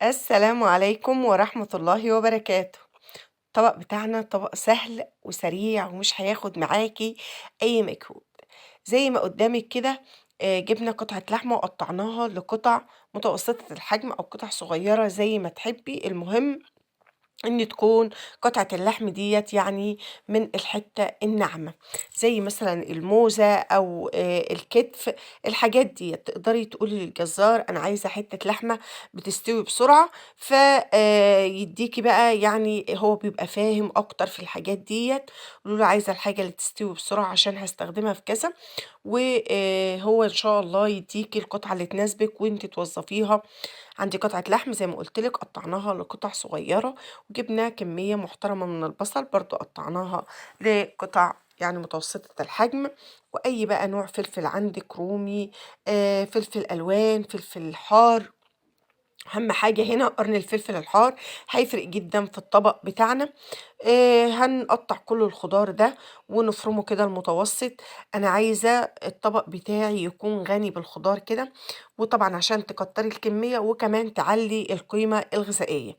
السلام عليكم ورحمة الله وبركاته. الطبق بتاعنا طبق سهل وسريع ومش هياخد معاكي أي مجهود. زي ما قدامك كده، جبنا قطعة لحمة وقطعناها لقطع متوسطة الحجم أو قطع صغيرة زي ما تحبي. المهم إن تكون قطعة اللحم ديّة يعني من الحتّة الناعمة، زي مثلًا الموزة أو الكتف. الحاجات ديّة تقدري تقولي للجزار أنا عايزة حتّة لحمة بتستوي بسرعة، ف يدّيكِ بقى، يعني هو بيبقى فاهم أكتر في الحاجات ديّة. قولوا له عايزة الحاجة اللي تستوي بسرعة عشان هاستخدمها في كذا، هو إن شاء الله يدّيكِ القطعة اللي تناسبِك وأنتِ توظّفيها. عندي قطعة لحم زي ما قُلت لِك قطّعناها لقطع صغيّرة، وجِبنا كمية محترمة من البصل برضه قطّعناها لقطع يعني متوسطة الحجم، وأي بقى نوع فلفل عندِك رومي، فلفل ألوان، فلفل حار. أهم حاجة هنا قرن الفلفل الحار هيفرق جدًا في الطبق بتاعنا. هنقطّع كل الخضار ده ونفرمه كده المتوسط. أنا عايزة الطبق بتاعي يكون غني بالخضار كده، وطبعًا عشان تكتّري الكمية وكمان تعلّي القيمة الغذائية.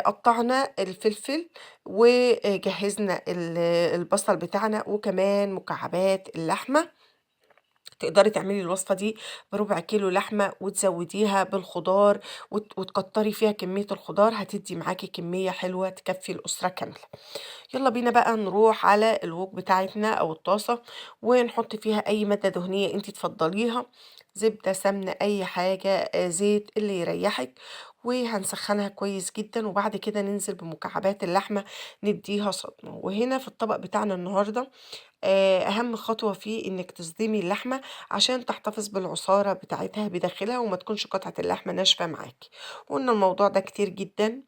قطّعنا الفلفل وجهّزنا البصل بتاعنا وكمان مكعبات اللحمة. تقدري تعملي الوصفة دي بربع كيلو لحمة وتزوديها بالخضار وتكتري فيها كمية الخضار، هتدي معاكي كمية حلوة تكفي الأسرة كاملة. يلا بينا بقى نروح على الوok بتاعتنا أو الطاسة ونحط فيها أي مادة دهنية انتي تفضليها، زبدة، سمنة، أي حاجة، زيت اللي يريحك. وهنسخنها كويس جدا وبعد كده ننزل بمكعبات اللحمة نديها صدمة. وهنا في الطبق بتاعنا النهاردة، أهم خطوة فيه إنِّك تصدمي اللحمة عشان تحتفظ بالعصارة بتاعتها بداخلها وما تكونش قطعة اللحمة ناشفة معاكِ. وقُلنا الموضوع ده كتير جدًا.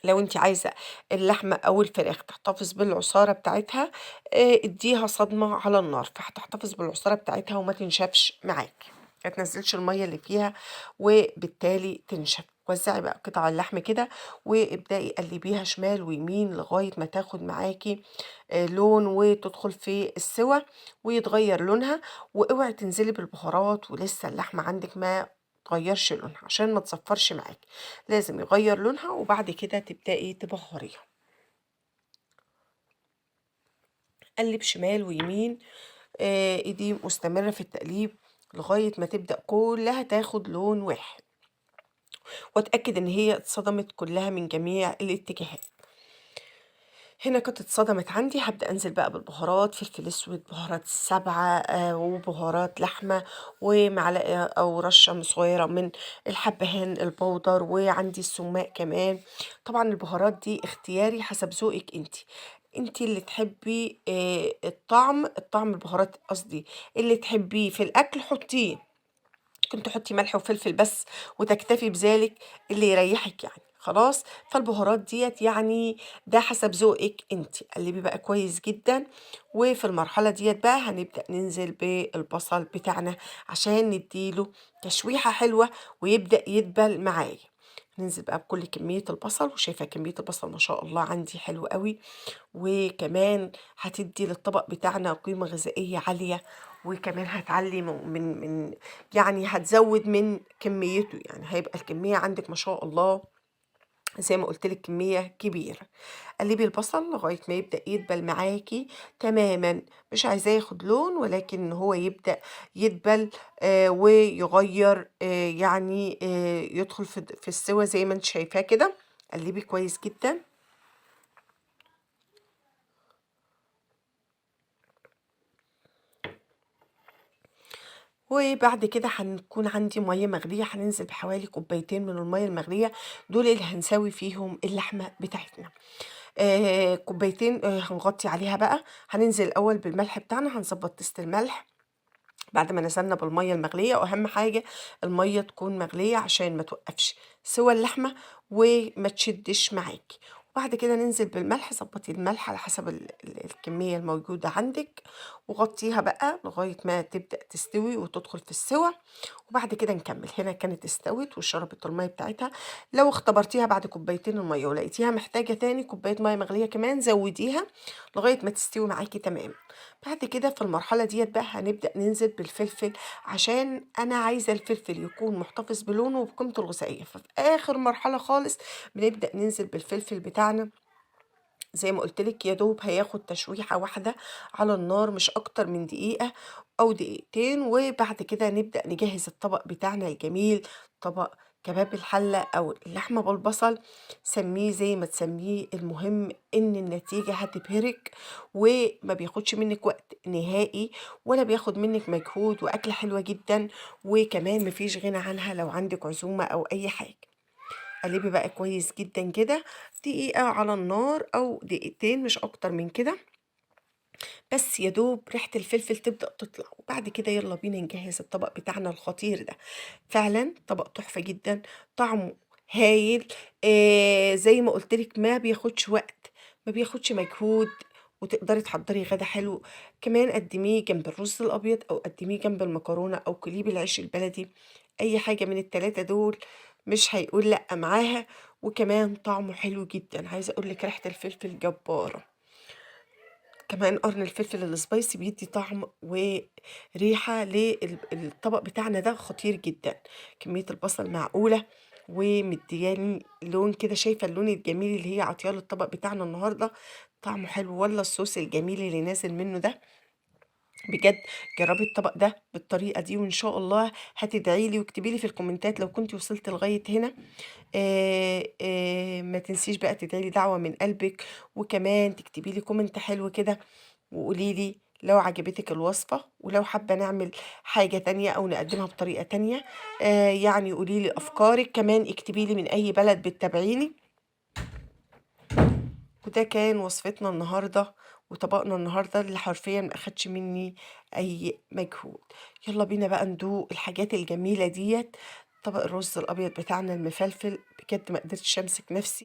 لو أنتِ عايزة اللحمة أو الفراخ تحتفظ بالعصارة بتاعتها، ادّيها صدمة على النار، فهتحتفظ بالعصارة بتاعتها وما تنشفش معاكِ، ما تنزّلش المَيّة اللي فيها وبالتالي تنشف. وزّعي بقى قطع اللحم كده وابدئي قلّبيها شمال ويمين لغاية ما تاخد معاكِ لون وتدخل في السِوَى ويتغيّر لونها. واوعي تنزلي بالبهارات ولسه اللحمة عندِك ما تغيّرش لونها عشان ما تصفّرش معاكِ. لازم يغيّر لونها وبعد كده تبدئي تبهّريها. قلِّب شمال ويمين، إيدي مستمرة في التقليب لغاية ما تبدأ كلّها تاخد لون واحد، واتأكد إن هي اتصدمت كلّها من جميع الاتجاهات. هنا كانت اتصدمت عندي، هابدأ أنزل بقى بالبهارات، فلفل أسود، بهارات السبعة، وبهارات لحمة، ومعلقة أو رشة صغيرة من الحبهان البودر، وعندي السُمّاق كمان. طبعًا البهارات دي اختياري حسب ذوقِك أنتِ، أنتِ اللي تحبي الطعم البهارات قصدي، اللي تحبيه في الأكل حطيه. ممكن تحطي ملح وفلفل بس وتكتفي بذلك، اللي يريحك يعني خلاص. فالبهارات ديّة يعني ده حسب ذوقِك أنتِ. قلّبي بقى كويس جدًا، وفي المرحلة ديّة بقى هنبدأ ننزل بالبصل بتاعنا عشان ندّي له تشويحة حلوة ويبدأ يدبل معايا. ننزل بقى بكل كمية البصل، وشايفة كمية البصل ما شاء الله عندي حلوة أوي، وكمان هتدّي للطبق بتاعنا قيمة غذائية عالية، وكمان هتعلّي من يعني هتزوّد من كميته، يعني هيبقى الكمية عندِك ما شاء الله زي ما قُلت لِك كمية كبيرة. قلّبي البصل لغاية ما يبدأ يدبل معاكِ تمامًا، مش عايزاه ياخد لون ولكن هو يبدأ يدبل، ويغيّر، يعني يدخل في السِوَى زي ما أنتِ شايفاه كده. قلّبي كويس جدًا. وبعد كده هنكون عندي مَيّة مغلية، هننزل بحوالي كوبايتين من المَيّة المغلية، دول اللي هنسوي فيهم اللحمة بتاعتنا. كوبايتين، هنغطي عليها بقى، هننزل الأول بالملح بتاعنا، هنضبّط تيست الملح بعد ما نزلنا بالمَيّة المغلية. وأهم حاجة المَيّة تكون مغلية عشان ما توقّفش سِوَى اللحمة وما تشدّش معاكِ. وبعد كده ننزل بالملح، ضبّطي الملح على حسب الكمية الموجودة عندِك، وغطّيها بقى لغاية ما تبدأ تستوي وتدخل في السِوَى. وبعد كده نكمّل. هنا كانت استوت وشربت المَيّة بتاعتها. لو اختبرتيها بعد كوبايتين المَيّة ولقيتيها محتاجة تاني كوباية مَيّة مغلية كمان زوّديها لغاية ما تستوي معاكِ تمام. بعد كده في المرحلة ديّة بقى هنبدأ ننزل بالفلفل، عشان أنا عايزة الفلفل يكون محتفظ بلونه وبقيمته الغذائية، ففي آخر مرحلة خالص بنبدأ ننزل بالفلفل بتاعنا. زي ما قُلت لِك يا دوب هياخد تشويحة واحدة على النار مش أكتر من دقيقة أو دقيقتين، وبعد كده نبدأ نجهّز الطبق بتاعنا الجميل، طبق كباب الحلة أو اللحمة بالبصل، سمّيه زي ما تسمّيه، المهم إن النتيجة هتبهرِك وما بياخدش منِّك وقت نهائي ولا بياخد منِّك مجهود، وأكلة حلوة جدًا، وكمان ما فيش غنى عنها لو عندِك عزومة أو أي حاجة. قلبي بقى كويس جدًا كده، دقيقة على النار أو دقيقتين مش أكتر من كده، بس يا دوب ريحة الفلفل تبدأ تطلع، وبعد كده يالّا بينا نجهّز الطبق بتاعنا الخطير ده. فعلًا طبق تحفة جدًا، طعمه هايل، زي ما قُلت لِك ما بياخدش وقت، ما بياخدش مجهود، وتقدري تحضّري غدا حلو، كمان قدّميه جنب الرز الأبيض أو قدّميه جنب المكرونة أو كليه بالعيش البلدي، أي حاجة من ال3 دول مش هيقول لأ معاها، وكمان طعمه حلو جدًا، عايزة أقول لِك ريحة الفلفل جبارة. كمان قرن الفلفل الSpicy بيدّي طعم وريحة الطبق بتاعنا ده خطير جدًا، كمية البصل معقولة ومدياني لون كده، شايفة اللون الجميل اللي هي عاطياه للطبق بتاعنا النهارده، طعمه حلو والّا الصوص الجميل اللي نازل منه ده. بجد جربي الطبق ده بالطريقة دي وإن شاء الله هتدعي لي، واكتبي لي في الكومنتات لو كنتِ وصلتِ لغاية هنا. ما تنسيش بقى تدعي لي دعوة من قلبِك، وكمان تكتبي لي comment حلو كده وقولي لي لو عجبتِك الوصفة، ولو حابة نعمل حاجة تانية أو نقدّمها بطريقة تانية، يعني قولي لي أفكارِك، كمان اكتبي لي من أي بلد بتتابعيني. وده كان وصفتنا النهارده وطبقنا النهارده اللي حرفيًا ما أخدش مني أي مجهود. يالّا بينا بقى ندوق الحاجات الجميلة ديّة، طبق الرز الأبيض بتاعنا المفلفل، بجد ما قدرتش أمسك نفسي.